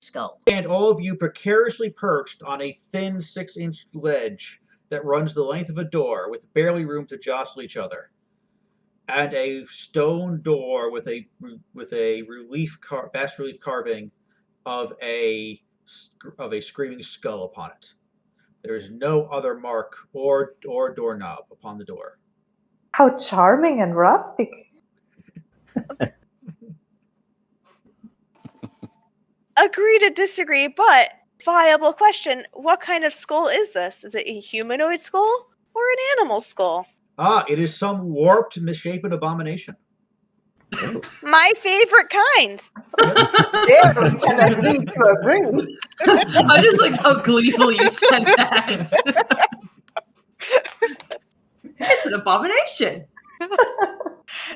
skull. And all of you precariously perched on a thin 6-inch ledge that runs the length of a door with barely room to jostle each other. And a stone door with a bas relief carving of a screaming skull upon it. There is no other mark or doorknob upon the door. How charming and rustic. Agree to disagree, but viable question. What kind of skull is this? Is it a humanoid skull or an animal skull? It is some warped, misshapen abomination. My favorite kind. There we can agree to agree. I just like how gleeful you said that. It's an abomination.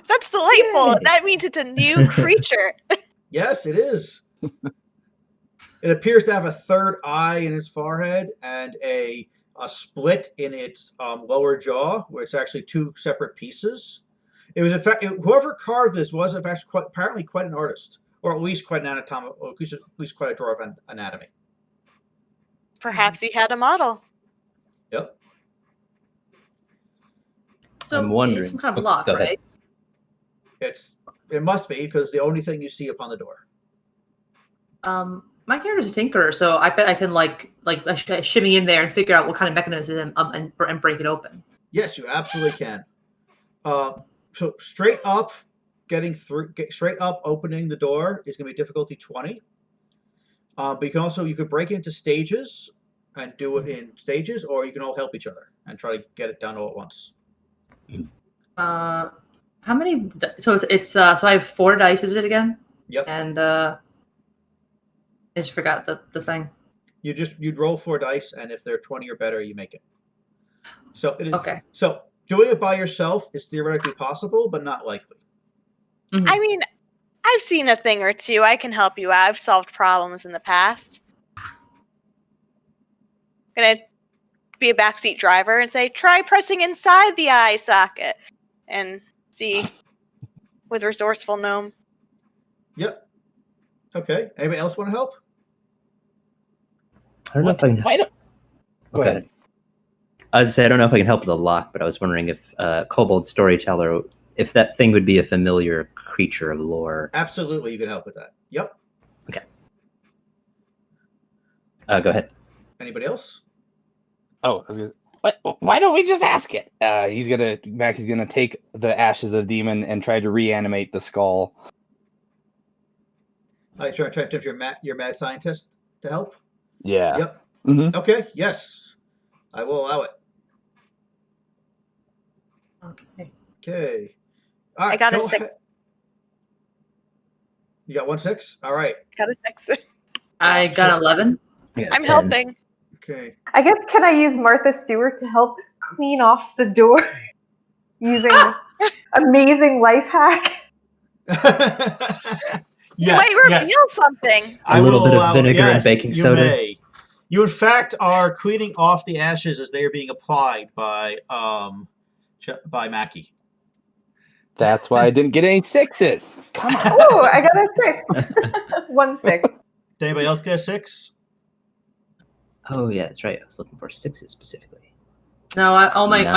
That's delightful. Yay. That means it's a new creature. Yes, it is. It appears to have a third eye in its forehead and a split in its lower jaw, where it's actually two separate pieces. It was in fact whoever carved this was in fact apparently quite an artist, or at least quite an anatomical, or at least quite a drawer of anatomy. Perhaps he had a model. Yep. So I'm wondering. it's some kind of lock, Go ahead. right? It must be because the only thing you see upon the door. My character's a tinkerer, so I bet I can like shimmy in there and figure out what kind of mechanism and break it open. Yes, you absolutely can. So straight up, straight up opening the door is going to be difficulty 20. But you could break into stages and do it in stages, or you can all help each other and try to get it done all at once. How many? So so I have 4 dice. Is it again? Yep. And I just forgot the thing. You'd roll 4 dice, and if they're 20 or better, you make it. So it is, Okay. So doing it by yourself is theoretically possible, but not likely. Mhm. I mean, I've seen a thing or two. I can help you out. I've solved problems in the past. Gonna be a backseat driver and say, try pressing inside the eye socket and see with resourceful gnome. Yep. Okay. Anybody else want to help? I don't know if I can. Why don't... Go Okay. ahead. I was say I don't know if I can help with the lock, but I was wondering if Kobold Storyteller, if that thing would be a familiar creature of lore. Absolutely, you can help with that. Yep. Okay. Go ahead. Anybody else? Oh, I was gonna... Why don't we just ask it? Mackie's gonna take the ashes of the demon and try to reanimate the skull. I try to tempt your mad scientist to help. Yeah. Yep. Mm-hmm. Okay. Yes, I will allow it. Okay. Okay. All right. I got a go 6. ahead. You got 1 6. All right. Got a 6. I got 11. I got I'm 10. helping. Okay. I guess, can I use Martha Stewart to help clean off the door using amazing life hack? You might reveal something. A little bit of vinegar and baking soda. May. You in fact are cleaning off the ashes as they are being applied by Mackie. That's why I didn't get any 6s. Come on. Oh, I got a 6. 1 6. Did anybody else get a 6? Oh yeah, that's right. I was looking for 6s specifically. No, I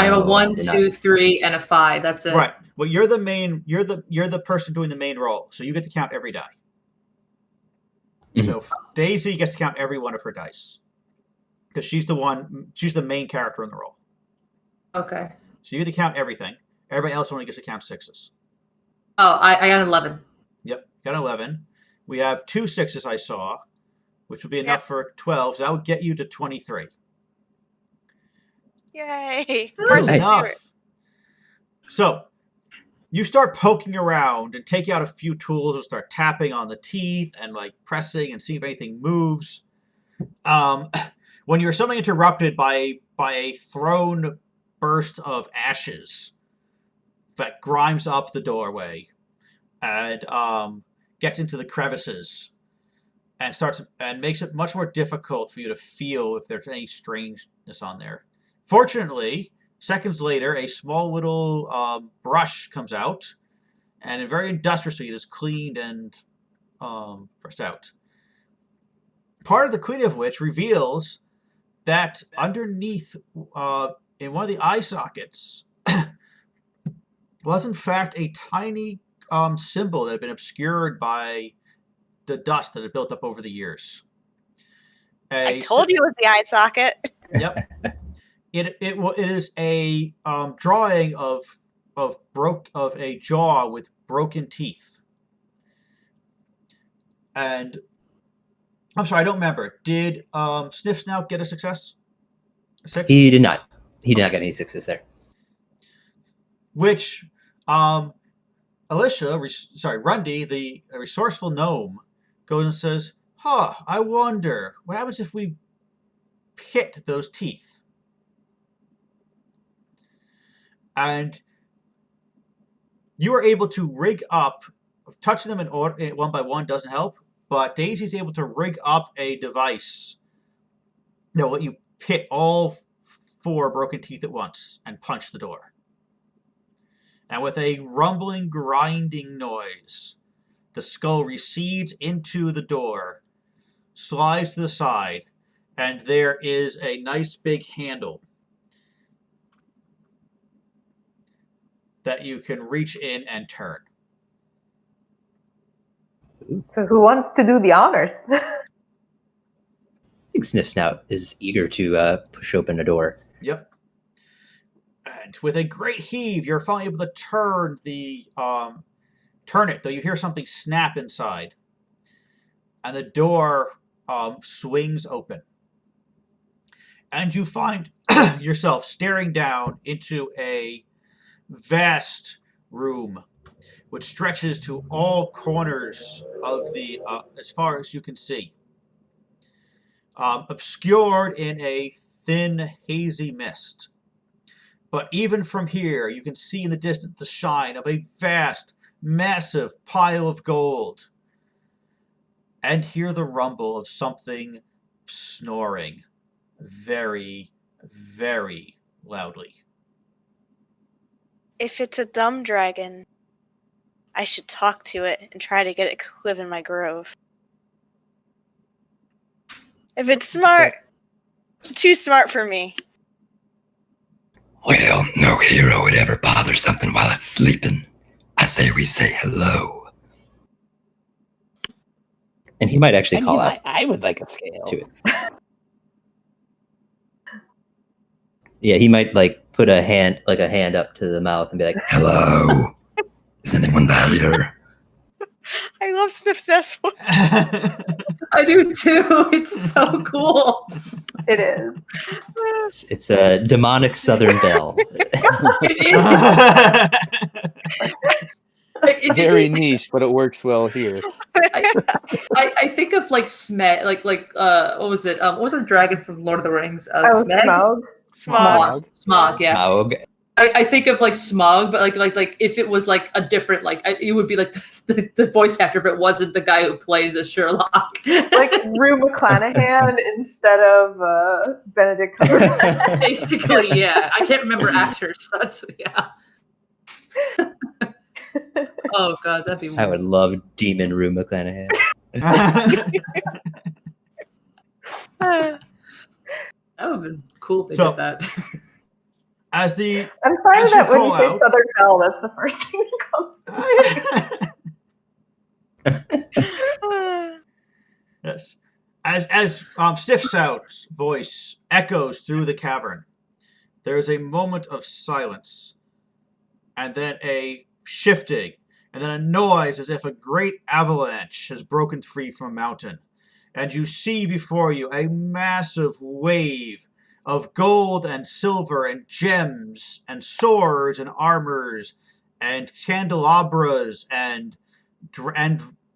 have a No, 1, did 2, 3, and a 5. That's it. Right. Well, you're the main. You're the person doing the main roll, so you get to count every die. So Daisy gets to count every one of her dice because she's the main character in the roll. Okay. So you get to count everything. Everybody else only gets to count 6s. Oh, I got 11. Yep, got 11. We have 2 6s I saw, which would be enough for 12. So that would get you to 23. Yay. Good Martha enough. Stewart. So you start poking around and take out a few tools and start tapping on the teeth and like pressing and seeing if anything moves. When you're suddenly interrupted by a thrown burst of ashes that grimes up the doorway and gets into the crevices and makes it much more difficult for you to feel if there's any strangeness on there. Fortunately, seconds later, a small little brush comes out, and very industriously it is cleaned and pressed out. part of the Queen of which reveals that underneath, in one of the eye sockets, was in fact a tiny symbol that had been obscured by the dust that had built up over the years. I told you it was the eye socket. Yep. It is a drawing of a jaw with broken teeth. And I'm sorry, I don't remember. Did Sniff Snout get a success? A 6? He did not. He did not get any sixes there. Which Rundy, the resourceful gnome, goes and says, I wonder, what happens if we pit those teeth? And you are able to rig up, touching them in order, one by one doesn't help, but Daisy's able to rig up a device that will let you pit all 4 broken teeth at once and punch the door. And with a rumbling, grinding noise, the skull recedes into the door, slides to the side, and there is a nice big handle that you can reach in and turn. So who wants to do the honors? I think Sniff Snout is eager to push open a door. Yep. And with a great heave, you're finally able to turn it, though you hear something snap inside. And the door swings open. And you find yourself staring down into a vast room which stretches to all corners of the, as far as you can see. Obscured in a thin, hazy mist. But even from here, you can see in the distance the shine of a vast, massive pile of gold. And hear the rumble of something snoring very, very loudly. If it's a dumb dragon, I should talk to it and try to get it to live in my grove. If it's smart, too smart for me. Well, no hero would ever bother something while it's sleeping. I say we say hello. And he might actually call out I would like a scale to it. Yeah, he might put a hand up to the mouth and be like, Hello. Is anyone there? I love Sniff Snout's voice. I do too. It's so cool. It is. It's a demonic Southern belle. Very niche, but it works well here. I think of Smeg, what was it? What was the dragon from Lord of the Rings? Smeg? Smog, yeah. Smaug. I think of Smog, but if it was a different it would be the voice actor if it wasn't the guy who plays as Sherlock. Like Rue McClanahan instead of Benedict Cumberbatch. Basically, yeah. I can't remember actors. So that's Oh god, that'd be weird. I would love Demon Rue McClanahan. That would have been cool if they did that. As the I'm sorry as that you when you call say out- Southern Belle, that's the first thing that comes to mind. Yes. As Sniff Snout's voice echoes through the cavern, there is a moment of silence, and then a shifting, and then a noise as if a great avalanche has broken free from a mountain. And you see before you a massive wave of gold and silver and gems and swords and armors and candelabras and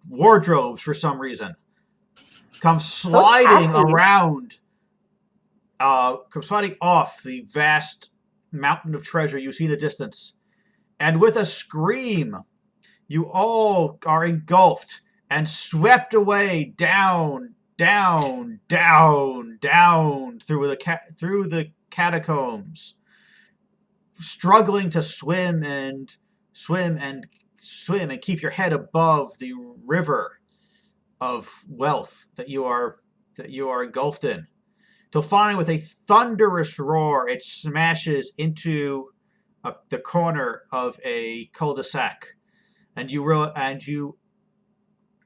wardrobes for some reason come sliding around, come sliding off the vast mountain of treasure you see in the distance. And with a scream, you all are engulfed and swept away down through the catacombs, struggling to swim and keep your head above the river of wealth that you are that you are engulfed in. Till finally, with a thunderous roar, it smashes into the corner of a cul-de-sac, and you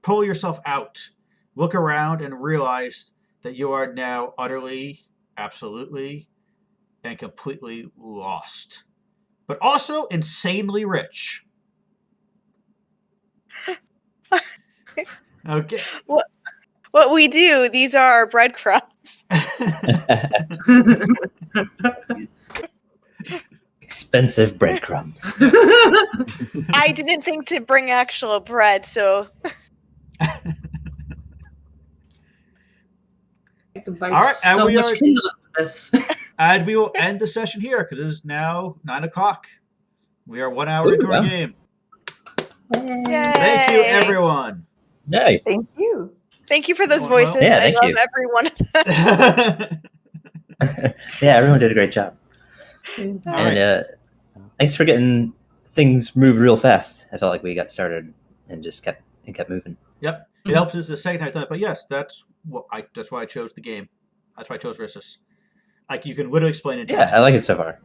pull yourself out, look around, and realize that you are now utterly, absolutely, and completely lost, but also insanely rich. Okay. What we do, these are our breadcrumbs. Expensive breadcrumbs. I didn't think to bring actual bread, so I can buy All right, and so we much are- kindling with this. And we will end the session here because it is now 9:00. We are 1 hour Ooh, into our wow. game. yay! Thank you, everyone. Nice. Thank you. Thank you for those Well, voices. yeah, I thank love you. every one of them. Yeah, everyone did a great job. All And right. thanks for getting things moved real fast. I felt like we got started and just kept moving. Yep. It helps us the second time I've done it, but yes, that's why I chose the game. That's why I chose Rissus. Like you can literally explain it. Yeah, I like it so far.